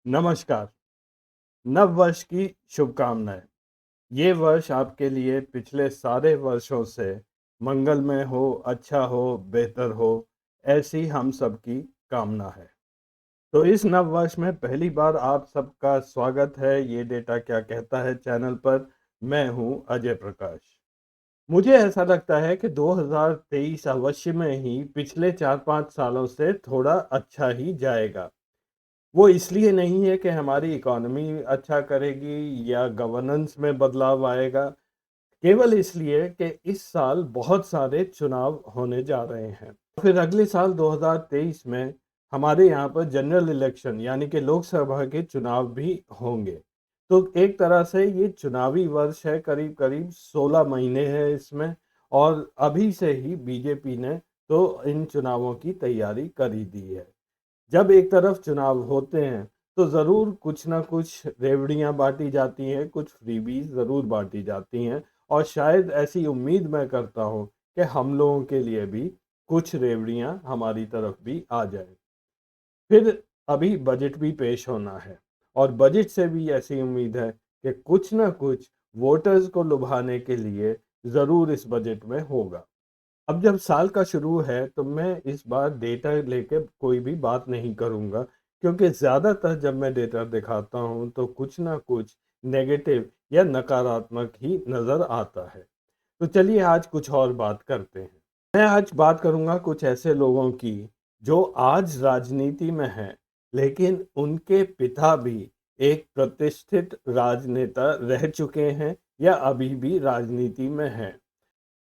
नमस्कार। नव वर्ष की शुभकामनाएँ। ये वर्ष आपके लिए पिछले सारे वर्षों से मंगलमय हो, अच्छा हो, बेहतर हो, ऐसी हम सबकी कामना है। तो इस नव वर्ष में पहली बार आप सबका स्वागत है ये डेटा क्या कहता है चैनल पर। मैं हूँ अजय प्रकाश। मुझे ऐसा लगता है कि 2023 अवश्य में ही पिछले 4-5 सालों से थोड़ा अच्छा ही जाएगा। वो इसलिए नहीं है कि हमारी इकॉनमी अच्छा करेगी या गवर्नेंस में बदलाव आएगा, केवल इसलिए कि इस साल बहुत सारे चुनाव होने जा रहे हैं। फिर अगले साल 2023 में हमारे यहाँ पर जनरल इलेक्शन यानी कि लोकसभा के चुनाव भी होंगे। तो एक तरह से ये चुनावी वर्ष है, करीब-करीब 16 महीने हैं इसमें और अभी से ही बीजेपी ने तो इन चुनावों की तैयारी कर ही दी है। जब एक तरफ चुनाव होते हैं तो ज़रूर कुछ ना कुछ रेवड़ियाँ बाँटी जाती हैं, कुछ फ्रीबीज़ ज़रूर बाँटी जाती हैं और शायद ऐसी उम्मीद मैं करता हूँ कि हम लोगों के लिए भी कुछ रेवड़ियाँ हमारी तरफ भी आ जाएँ। फिर अभी बजट भी पेश होना है और बजट से भी ऐसी उम्मीद है कि कुछ ना कुछ वोटर्स को लुभाने के लिए ज़रूर इस बजट में होगा। अब जब साल का शुरू है तो मैं इस बार डेटा लेके कोई भी बात नहीं करूँगा क्योंकि ज़्यादातर जब मैं डेटा दिखाता हूँ तो कुछ ना कुछ नेगेटिव या नकारात्मक ही नज़र आता है। तो चलिए आज कुछ और बात करते हैं। मैं आज बात करूँगा कुछ ऐसे लोगों की जो आज राजनीति में हैं, लेकिन उनके पिता भी एक प्रतिष्ठित राजनेता रह चुके हैं या अभी भी राजनीति में हैं।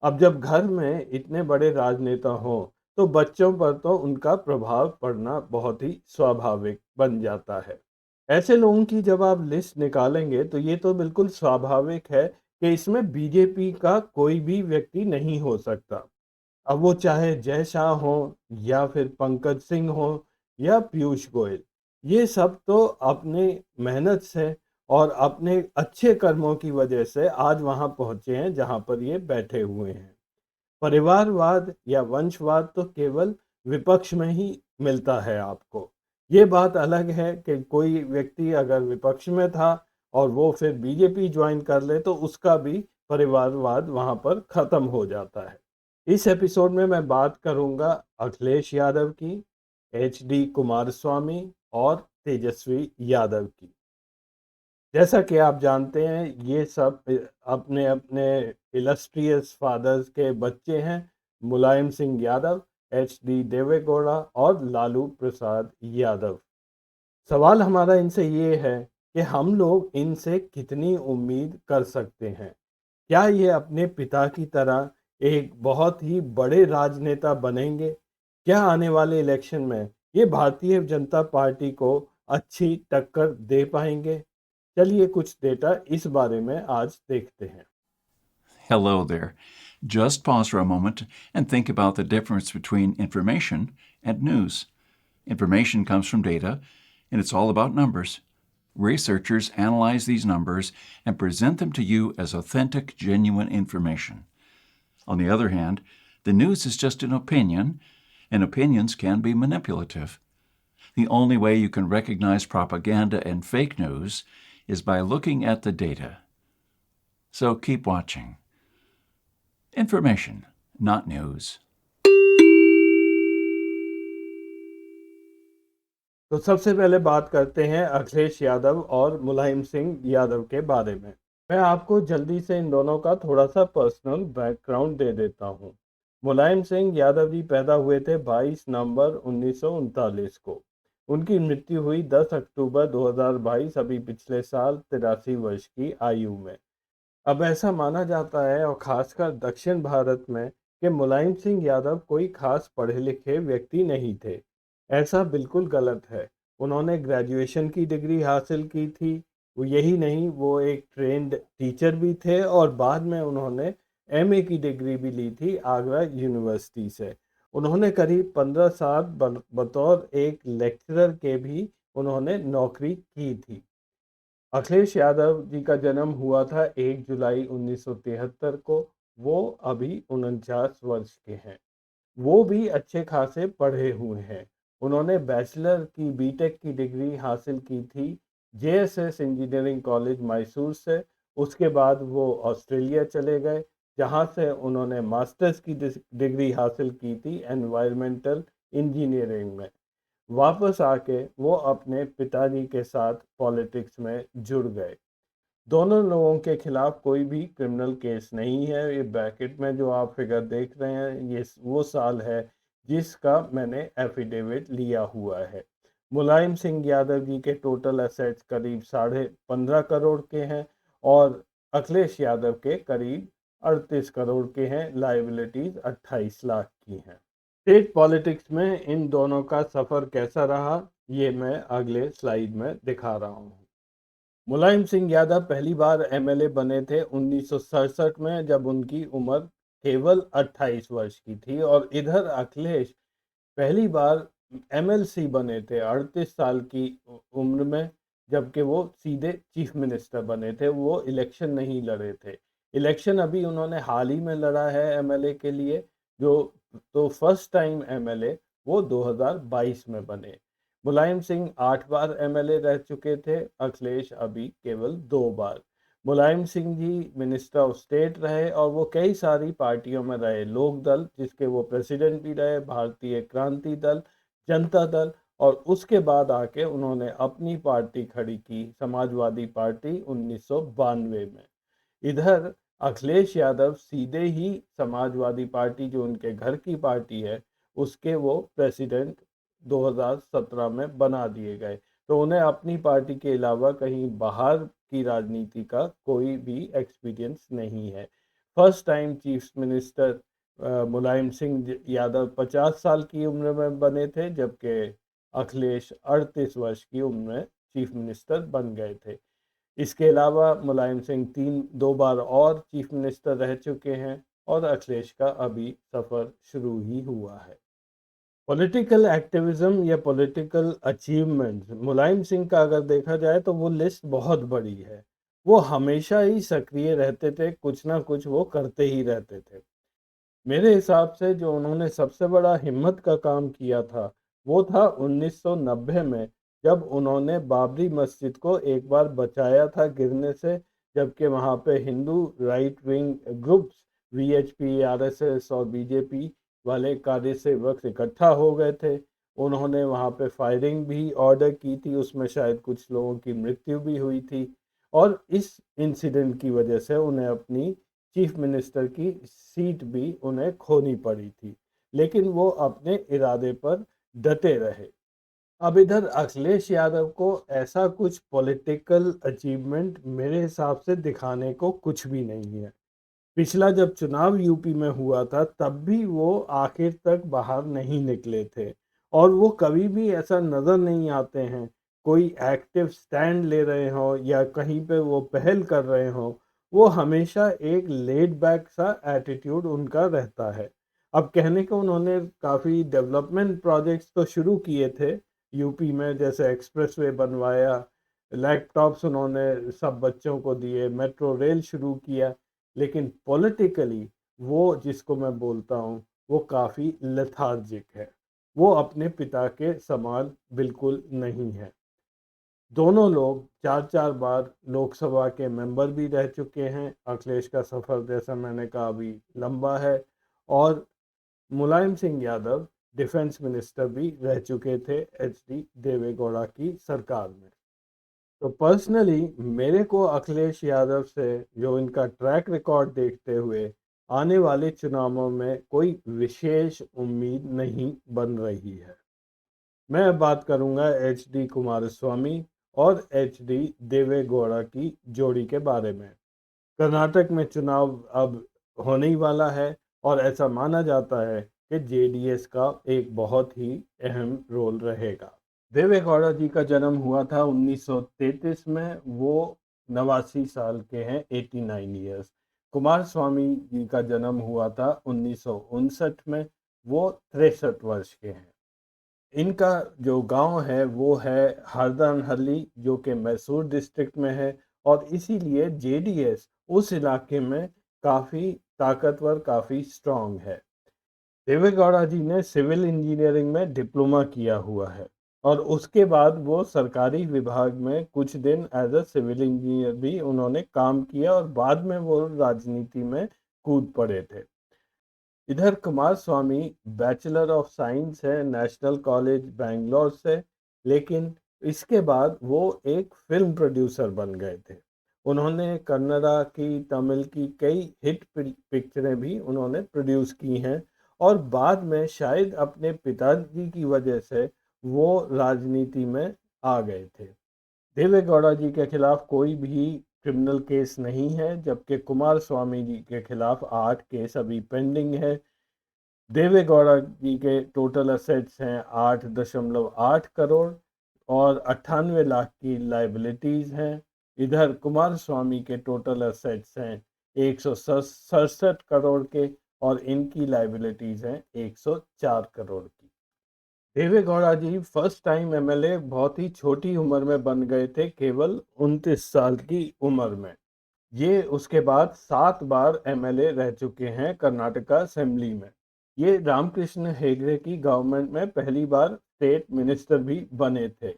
अब जब घर में इतने बड़े राजनेता हों, तो बच्चों पर तो उनका प्रभाव पड़ना बहुत ही स्वाभाविक बन जाता है। ऐसे लोगों की जब आप लिस्ट निकालेंगे, तो ये तो बिल्कुल स्वाभाविक है कि इसमें बीजेपी का कोई भी व्यक्ति नहीं हो सकता। अब वो चाहे जय शाह हों या फिर पंकज सिंह हों या पीयूष गोयल, ये सब तो अपने मेहनत से और अपने अच्छे कर्मों की वजह से आज वहाँ पहुँचे हैं जहाँ पर ये बैठे हुए हैं। परिवारवाद या वंशवाद तो केवल विपक्ष में ही मिलता है आपको। ये बात अलग है कि कोई व्यक्ति अगर विपक्ष में था और वो फिर बीजेपी ज्वाइन कर ले तो उसका भी परिवारवाद वहाँ पर ख़त्म हो जाता है। इस एपिसोड में मैं बात करूँगा अखिलेश यादव की, एचडी कुमारस्वामी और तेजस्वी यादव की। जैसा कि आप जानते हैं ये सब अपने अपने इलस्ट्रियस फादर्स के बच्चे हैं। मुलायम सिंह यादव, एच डी देवेगौड़ा और लालू प्रसाद यादव। सवाल हमारा इनसे ये है कि हम लोग इनसे कितनी उम्मीद कर सकते हैं। क्या ये अपने पिता की तरह एक बहुत ही बड़े राजनेता बनेंगे? क्या आने वाले इलेक्शन में ये भारतीय जनता पार्टी को अच्छी टक्कर दे पाएंगे? चलिए कुछ डेटा इस बारे में आज देखते हैं। Hello there. Just pause for a moment and think about the difference between information and news. Information comes from data, and it's all about numbers. Researchers analyze these numbers and present them to you as authentic, genuine information. On the other hand, the news is just an opinion, and opinions can be manipulative. The only way you can recognize propaganda and fake news is by looking at the data. So keep watching. Information, not news. तो सबसे पहले बात करते हैं अखिलेश यादव और मुलायम सिंह यादव के बारे में। मैं आपको जल्दी से इन दोनों का थोड़ा सा पर्सनल बैकग्राउंड दे देता हूँ। मुलायम सिंह यादव जी पैदा हुए थे 22 नवंबर 1939 को। उनकी मृत्यु हुई 10 अक्टूबर 2022 अभी पिछले साल 83 वर्ष की आयु में। अब ऐसा माना जाता है और खासकर दक्षिण भारत में कि मुलायम सिंह यादव कोई खास पढ़े लिखे व्यक्ति नहीं थे। ऐसा बिल्कुल गलत है। उन्होंने ग्रेजुएशन की डिग्री हासिल की थी। वो यही नहीं, वो एक ट्रेन्ड टीचर भी थे और बाद में उन्होंने एमए की डिग्री भी ली थी आगरा यूनिवर्सिटी से। उन्होंने करीब 15 साल बतौर एक लेक्चरर के भी उन्होंने नौकरी की थी। अखिलेश यादव जी का जन्म हुआ था 1 जुलाई 1973 को। वो अभी 49 वर्ष के हैं। वो भी अच्छे खासे पढ़े हुए हैं। उन्होंने बैचलर की बीटेक की डिग्री हासिल की थी जेएसएस इंजीनियरिंग कॉलेज मैसूर से। उसके बाद वो ऑस्ट्रेलिया चले गए, जहाँ से उन्होंने मास्टर्स की डिग्री हासिल की थी एनवायरमेंटल इंजीनियरिंग में। वापस आके वो अपने पिताजी के साथ पॉलिटिक्स में जुड़ गए। दोनों लोगों के खिलाफ कोई भी क्रिमिनल केस नहीं है। ये ब्रैकेट में जो आप फिगर देख रहे हैं, ये वो साल है जिसका मैंने एफिडेविट लिया हुआ है। मुलायम सिंह यादव जी के टोटल एसेट्स करीब 15.5 करोड़ के हैं और अखिलेश यादव के करीब 38 करोड़ के हैं। लाइबिलिटीज 28 लाख की हैं। स्टेट पॉलिटिक्स में इन दोनों का सफर कैसा रहा, ये मैं अगले स्लाइड में दिखा रहा हूँ। मुलायम सिंह यादव पहली बार एमएलए बने थे 1967 में, जब उनकी उम्र केवल 28 वर्ष की थी। और इधर अखिलेश पहली बार एमएलसी बने थे 38 साल की उम्र में, जबकि वो सीधे चीफ मिनिस्टर बने थे। वो इलेक्शन नहीं लड़े थे। इलेक्शन अभी उन्होंने हाल ही में लड़ा है एमएलए के लिए, जो तो फर्स्ट टाइम एमएलए वो 2022 में बने। मुलायम सिंह 8 बार एमएलए रह चुके थे, अखिलेश अभी केवल 2 बार। Mulayam Singh ji minister of state रहे और वो कई सारी पार्टियों में रहे। लोक दल, जिसके वो प्रेसिडेंट भी रहे, भारतीय क्रांति दल, जनता दल, और उसके बाद आके उन्होंने अपनी पार्टी खड़ी की, समाजवादी पार्टी, 1992 में। इधर अखिलेश यादव सीधे ही समाजवादी पार्टी, जो उनके घर की पार्टी है, उसके वो प्रेसिडेंट 2017 में बना दिए गए। तो उन्हें अपनी पार्टी के अलावा कहीं बाहर की राजनीति का कोई भी एक्सपीरियंस नहीं है। First time chief minister Mulayam Singh Yadav 50 साल की उम्र में बने थे, जबकि अखिलेश 38 वर्ष की उम्र में चीफ मिनिस्टर बन गए थे। इसके अलावा मुलायम सिंह 2 बार और चीफ मिनिस्टर रह चुके हैं और अखिलेश का अभी सफ़र शुरू ही हुआ है। पॉलिटिकल एक्टिविज्म या पॉलिटिकल अचीवमेंट मुलायम सिंह का अगर देखा जाए तो वो लिस्ट बहुत बड़ी है। वो हमेशा ही सक्रिय रहते थे, कुछ ना कुछ वो करते ही रहते थे। मेरे हिसाब से जो उन्होंने सबसे बड़ा हिम्मत का काम किया था, वो था 1990 में, जब उन्होंने बाबरी मस्जिद को एक बार बचाया था गिरने से। जबकि वहाँ पे Hindu right wing groups, VHP, RSS और बीजेपी वाले कार्य सेवक इकट्ठा हो गए थे। उन्होंने वहाँ पे फायरिंग भी ऑर्डर की थी, उसमें शायद कुछ लोगों की मृत्यु भी हुई थी। और इस इंसिडेंट की वजह से उन्हें अपनी चीफ मिनिस्टर की सीट भी उन्हें खोनी पड़ी थी, लेकिन वो अपने इरादे पर डटे रहे। अब इधर अखिलेश यादव को ऐसा कुछ पॉलिटिकल अचीवमेंट मेरे हिसाब से दिखाने को कुछ भी नहीं है। पिछला जब चुनाव यूपी में हुआ था, तब भी वो आखिर तक बाहर नहीं निकले थे और वो कभी भी ऐसा नज़र नहीं आते हैं कोई एक्टिव स्टैंड ले रहे हो या कहीं पे वो पहल कर रहे हो। वो हमेशा एक लेड बैक सा एटीट्यूड उनका रहता है। अब कहने को उन्होंने काफ़ी डेवलपमेंट प्रोजेक्ट्स तो शुरू किए थे यूपी में, जैसे एक्सप्रेसवे बनवाया, लैपटॉप्स उन्होंने सब बच्चों को दिए, मेट्रो रेल शुरू किया। लेकिन पॉलिटिकली वो, जिसको मैं बोलता हूँ, वो काफ़ी लेथार्जिक है। वो अपने पिता के समान बिल्कुल नहीं है। दोनों लोग 4-4 बार लोकसभा के मेंबर भी रह चुके हैं। अखिलेश का सफ़र, जैसा मैंने कहा, अभी लंबा है। और मुलायम सिंह यादव डिफेंस मिनिस्टर भी रह चुके थे एचडी देवेगौड़ा की सरकार में। तो पर्सनली मेरे को अखिलेश यादव से, जो इनका ट्रैक रिकॉर्ड देखते हुए, आने वाले चुनावों में कोई विशेष उम्मीद नहीं बन रही है। मैं अब बात करूंगा एच डी कुमारस्वामी और एच डी देवेगौड़ा की जोड़ी के बारे में। कर्नाटक में चुनाव अब होने ही वाला है और ऐसा माना जाता है कि जेडीएस का एक बहुत ही अहम रोल रहेगा। देवेगौड़ा जी का जन्म हुआ था 1933 में। वो 89 साल के हैं, 89 ईयर्स। कुमार स्वामी जी का जन्म हुआ था 1959 में। वो 63 वर्ष के हैं। इनका जो गांव है वो है हरदनहल्ली, जो कि मैसूर डिस्ट्रिक्ट में है। और इसीलिए जेडीएस उस इलाके में काफ़ी ताकतवर, काफ़ी स्ट्रांग है। देवेगौड़ा जी ने सिविल इंजीनियरिंग में डिप्लोमा किया हुआ है और उसके बाद वो सरकारी विभाग में कुछ दिन एज अ सिविल इंजीनियर भी उन्होंने काम किया और बाद में वो राजनीति में कूद पड़े थे। इधर कुमार स्वामी बैचलर ऑफ साइंस है नेशनल कॉलेज बैंगलोर से, लेकिन इसके बाद वो एक फिल्म प्रोड्यूसर बन गए थे। उन्होंने कन्नड़ा की, तमिल की कई हिट पिक्चरें भी उन्होंने प्रोड्यूस की हैं और बाद में शायद अपने पिताजी की वजह से वो राजनीति में आ गए थे। देवेगौड़ा जी के खिलाफ कोई भी क्रिमिनल केस नहीं है, जबकि कुमार स्वामी जी के खिलाफ 8 केस अभी पेंडिंग है। देवेगौड़ा जी के टोटल असेट्स हैं 8.8 करोड़ और 98 लाख की लाइबिलिटीज हैं। इधर कुमार स्वामी के टोटल असेट्स हैं 167 करोड़ के और इनकी लाइबिलिटीज हैं 104 करोड़ की। देवेगौड़ा जी फर्स्ट टाइम एमएलए बहुत ही छोटी उम्र में बन गए थे, केवल 29 साल की उम्र में। ये उसके बाद 7 बार एमएलए रह चुके हैं कर्नाटका असेंबली में। ये रामकृष्ण हेगड़े की गवर्नमेंट में पहली बार स्टेट मिनिस्टर भी बने थे।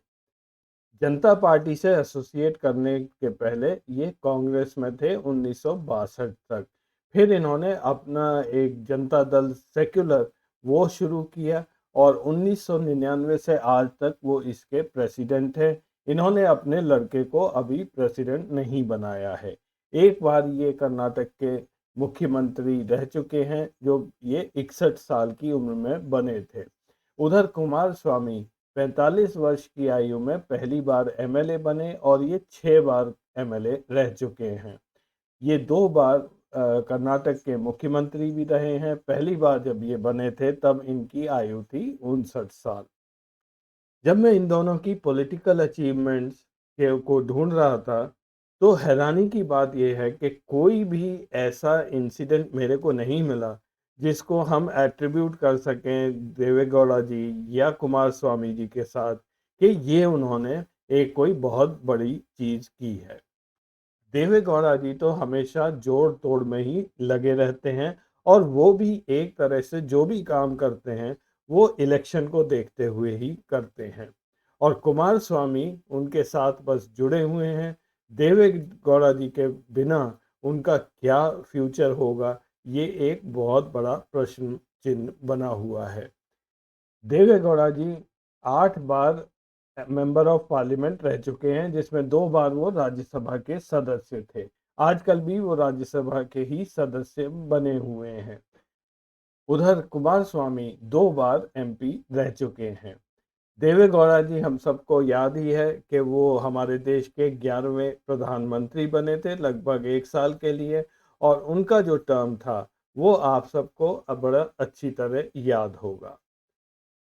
जनता पार्टी से एसोसिएट करने के पहले ये कांग्रेस में थे 1962 तक। फिर इन्होंने अपना एक जनता दल सेक्युलर वो शुरू किया और 1999 से आज तक वो इसके प्रेसिडेंट हैं। इन्होंने अपने लड़के को अभी प्रेसिडेंट नहीं बनाया है। एक बार ये कर्नाटक के मुख्यमंत्री रह चुके हैं, जो ये 61 साल की उम्र में बने थे। उधर कुमार स्वामी 45 वर्ष की आयु में पहली बार एमएलए बने और ये 6 बार एमएलए रह चुके हैं। ये 2 बार कर्नाटक के मुख्यमंत्री भी रहे हैं। पहली बार जब ये बने थे तब इनकी आयु थी 59 साल। जब मैं इन दोनों की पॉलिटिकल अचीवमेंट्स के को ढूंढ रहा था, तो हैरानी की बात यह है कि कोई भी ऐसा इंसिडेंट मेरे को नहीं मिला जिसको हम एट्रीब्यूट कर सकें देवेगौड़ा जी या कुमार स्वामी जी के साथ कि ये उन्होंने एक कोई बहुत बड़ी चीज की है। देवेगौड़ा जी तो हमेशा जोड़ तोड़ में ही लगे रहते हैं और वो भी एक तरह से जो भी काम करते हैं वो इलेक्शन को देखते हुए ही करते हैं और कुमार स्वामी उनके साथ बस जुड़े हुए हैं। देवेगौड़ा जी के बिना उनका क्या फ्यूचर होगा, ये एक बहुत बड़ा प्रश्न चिन्ह बना हुआ है। देवेगौड़ा जी 8 बार मेंबर ऑफ पार्लियामेंट रह चुके हैं, जिसमें 2 बार वो राज्यसभा के सदस्य थे। आजकल भी वो राज्यसभा के ही सदस्य बने हुए हैं। उधर कुमार स्वामी 2 बार एमपी रह चुके हैं। देवेगौड़ा जी हम सबको याद ही है कि वो हमारे देश के 11वें प्रधानमंत्री बने थे लगभग 1 साल के लिए और उनका जो टर्म था वो आप सबको अब बड़ा अच्छी तरह याद होगा।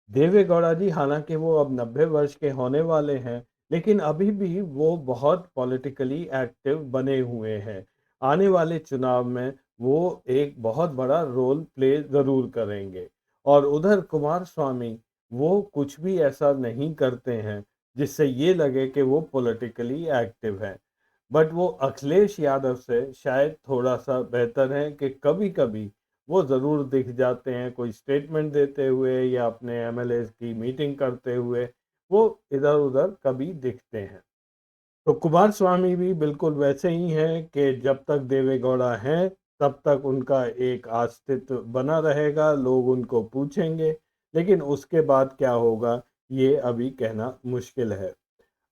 देवेगौड़ा जी हालांकि वो अब 90 वर्ष के होने वाले हैं, लेकिन अभी भी वो बहुत पॉलिटिकली एक्टिव बने हुए हैं। आने वाले चुनाव में वो एक बहुत बड़ा रोल प्ले ज़रूर करेंगे। और उधर कुमार स्वामी वो कुछ भी ऐसा नहीं करते हैं जिससे ये लगे कि वो पॉलिटिकली एक्टिव हैं। बट वो अखिलेश यादव से शायद थोड़ा-सा बेहतर हैं कि कभी-कभी वो ज़रूर दिख जाते हैं कोई स्टेटमेंट देते हुए या अपने एमएलएज़ की मीटिंग करते हुए, वो इधर-उधर कभी दिखते हैं। तो कुमार स्वामी भी बिल्कुल वैसे ही हैं कि जब तक देवेगौड़ा हैं, तब तक उनका एक अस्तित्व बना रहेगा, लोग उनको पूछेंगे, लेकिन उसके बाद क्या होगा, ये अभी कहना मुश्किल है।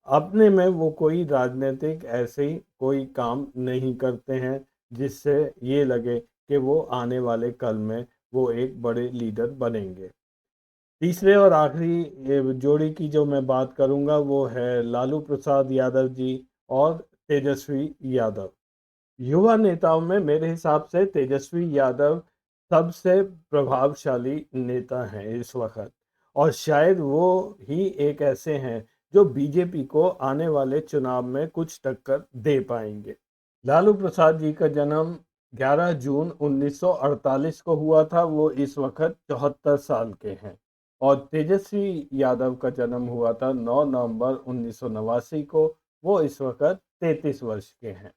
अपने में वो कोई राजनीतिक ऐसे ही कोई काम नहीं करते हैं जिससे ये लगे कि वो आने वाले कल में वो एक बड़े लीडर बनेंगे। तीसरे और आखिरी ये जोड़ी की जो मैं बात करूंगा वो है लालू प्रसाद यादव जी और तेजस्वी यादव। युवा नेताओं में मेरे हिसाब से तेजस्वी यादव सबसे प्रभावशाली नेता हैं इस वक्त और शायद वो ही एक ऐसे हैं जो बीजेपी को आने वाले चुनाव में कुछ टक्कर दे पाएंगे। लालू प्रसाद जी का जन्म 11 जून 1948 को हुआ था, वो इस वक्त 74 साल के हैं। और तेजस्वी यादव का जन्म हुआ था 9 नवंबर 1989 को, वो इस वक्त 33 वर्ष के हैं।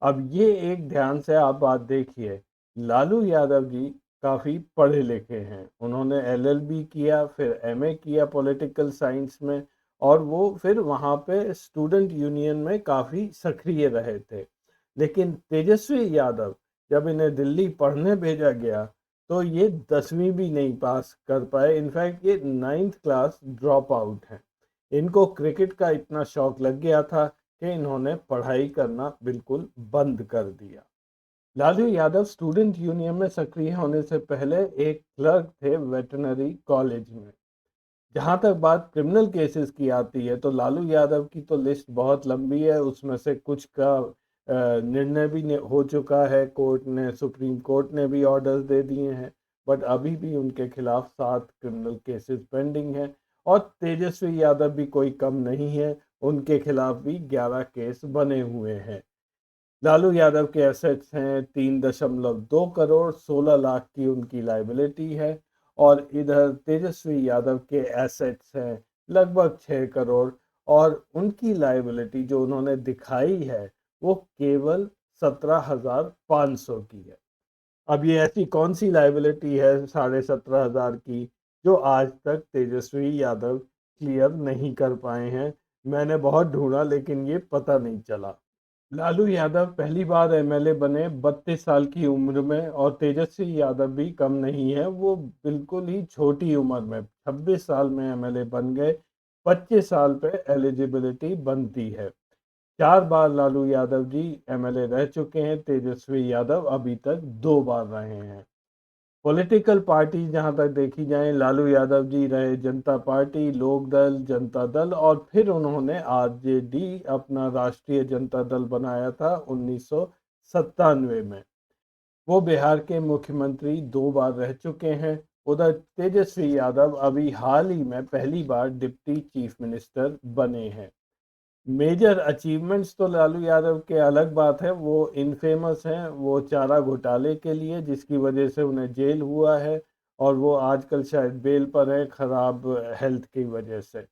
अब ये एक ध्यान से आप बात देखिए, लालू यादव जी काफ़ी पढ़े लिखे हैं। उन्होंने एलएलबी किया, फिर एमए किया पॉलिटिकल साइंस में, और वो फिर वहाँ पे स्टूडेंट यूनियन में काफ़ी सक्रिय रहे थे। लेकिन तेजस्वी यादव, जब इन्हें दिल्ली पढ़ने भेजा गया, तो ये 10वीं भी नहीं पास कर पाए। इनफैक्ट ये 9th क्लास ड्रॉप आउट हैं। इनको क्रिकेट का इतना शौक लग गया था कि इन्होंने पढ़ाई करना बिल्कुल बंद कर दिया। लालू यादव स्टूडेंट यूनियन में सक्रिय होने से पहले एक क्लर्क थे वेटरनरी कॉलेज में। जहाँ तक बात क्रिमिनल केसेस की आती है, तो लालू यादव की तो लिस्ट बहुत लंबी है। उसमें से कुछ का निर्णय भी हो चुका है, कोर्ट ने, सुप्रीम कोर्ट ने भी ऑर्डर्स दे दिए हैं। बट अभी भी उनके खिलाफ 7 क्रिमिनल केसेस पेंडिंग हैं। और तेजस्वी यादव भी कोई कम नहीं है, उनके खिलाफ भी 11 केस बने हुए हैं। लालू यादव के एसेट्स हैं 3.2 करोड़, 16 लाख की उनकी लाइबिलिटी है। और इधर तेजस्वी यादव के एसेट्स हैं लगभग 6 करोड़, और उनकी लाइबिलिटी जो उन्होंने दिखाई है वो केवल 17,500 की है। अब ये ऐसी कौन सी लाइबिलिटी है 17,500 की, जो आज तक तेजस्वी यादव क्लियर नहीं कर पाए हैं? मैंने बहुत ढूंढा लेकिन ये पता नहीं चला। लालू यादव पहली बार एमएलए बने 32 साल की उम्र में, और तेजस्वी यादव भी कम नहीं है, वो बिल्कुल ही छोटी उम्र में 26 साल में एमएलए बन गए। 25 साल पे एलिजिबिलिटी बनती है। 4 बार लालू यादव जी एमएलए रह चुके हैं, तेजस्वी यादव अभी तक 2 बार रहे हैं। पॉलिटिकल पार्टी जहां तक देखी जाए, लालू यादव जी रहे जनता पार्टी, लोक दल, जनता दल, और फिर उन्होंने आरजेडी अपना राष्ट्रीय जनता दल बनाया था 1997 में। वो बिहार के मुख्यमंत्री 2 बार रह चुके हैं। उधर तेजस्वी यादव अभी हाल ही में पहली बार डिप्टी चीफ मिनिस्टर बने हैं। मेजर अचीवमेंट्स तो लालू यादव के अलग बात है, वो इनफेमस हैं वो चारा घोटाले के लिए, जिसकी वजह से उन्हें जेल हुआ है, और वो आजकल शायद बेल पर है खराब हेल्थ की वजह से।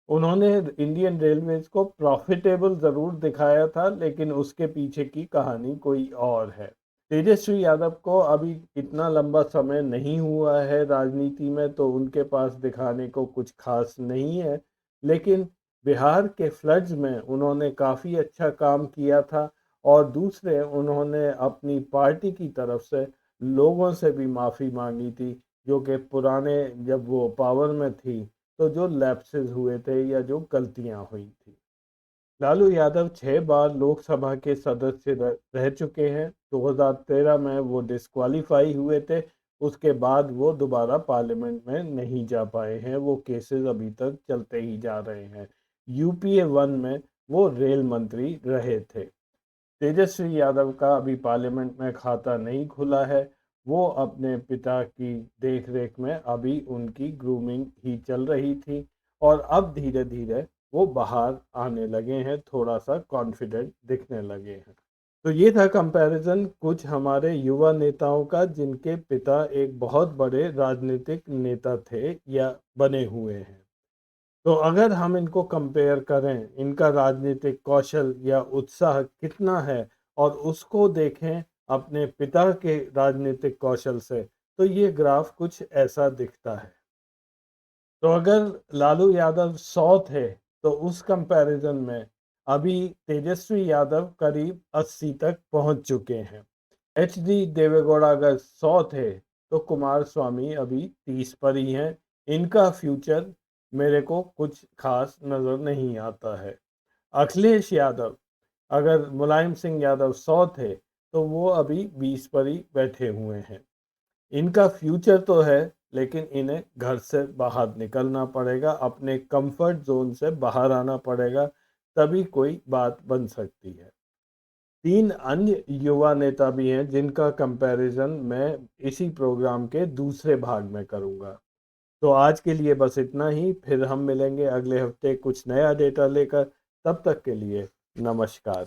उन्होंने इंडियन रेलवेज को प्रॉफिटेबल ज़रूर दिखाया था, लेकिन उसके पीछे की कहानी कोई और है। तेजस्वी यादव को अभी इतना लंबा समय नहीं हुआ है राजनीति में, तो उनके पास दिखाने को कुछ खास नहीं है। लेकिन बिहार के फ्लड्स में उन्होंने काफ़ी अच्छा काम किया था, और दूसरे उन्होंने अपनी पार्टी की तरफ से लोगों से भी माफ़ी मांगी थी, जो कि पुराने जब वो पावर में थी तो जो लैप्सेस हुए थे या जो गलतियां हुई थी। लालू यादव 6 बार लोकसभा के सदस्य रह चुके हैं। 2013 में वो डिस्क्वालीफाई हुए थे। उसके बाद वो दोबारा पार्लियामेंट में नहीं जा पाए हैं, वो केसेस अभी तक चलते ही जा रहे हैं। यूपीए 1 में वो रेल मंत्री रहे थे। तेजस्वी यादव का अभी पार्लियामेंट में खाता नहीं खुला है। वो अपने पिता की देखरेख में अभी उनकी ग्रूमिंग ही चल रही थी, और अब धीरे धीरे वो बाहर आने लगे हैं, थोड़ा सा कॉन्फिडेंट दिखने लगे हैं। तो ये था कंपैरिजन कुछ हमारे युवा नेताओं का, जिनके पिता एक बहुत बड़े राजनीतिक नेता थे या बने हुए हैं। तो अगर हम इनको कंपेयर करें, इनका राजनीतिक कौशल या उत्साह कितना है, और उसको देखें अपने पिता के राजनीतिक कौशल से, तो ये ग्राफ कुछ ऐसा दिखता है। तो अगर लालू यादव 100 थे, तो उस कंपैरिजन में अभी तेजस्वी यादव करीब 80 तक पहुंच चुके हैं। एच डी देवेगौड़ा अगर 100 थे, तो कुमार स्वामी अभी 30 पर ही हैं। इनका फ्यूचर मेरे को कुछ खास नज़र नहीं आता है। अखिलेश यादव, अगर मुलायम सिंह यादव 100 थे, तो वो अभी 20 पर ही बैठे हुए हैं। इनका फ्यूचर तो है, लेकिन इन्हें घर से बाहर निकलना पड़ेगा, अपने कंफर्ट जोन से बाहर आना पड़ेगा, तभी कोई बात बन सकती है। 3 अन्य युवा नेता भी हैं, जिनका कंपैरिजन मैं इसी प्रोग्राम के दूसरे भाग में करूंगा। तो आज के लिए बस इतना ही, फिर हम मिलेंगे अगले हफ्ते कुछ नया डेटा लेकर। तब तक के लिए नमस्कार।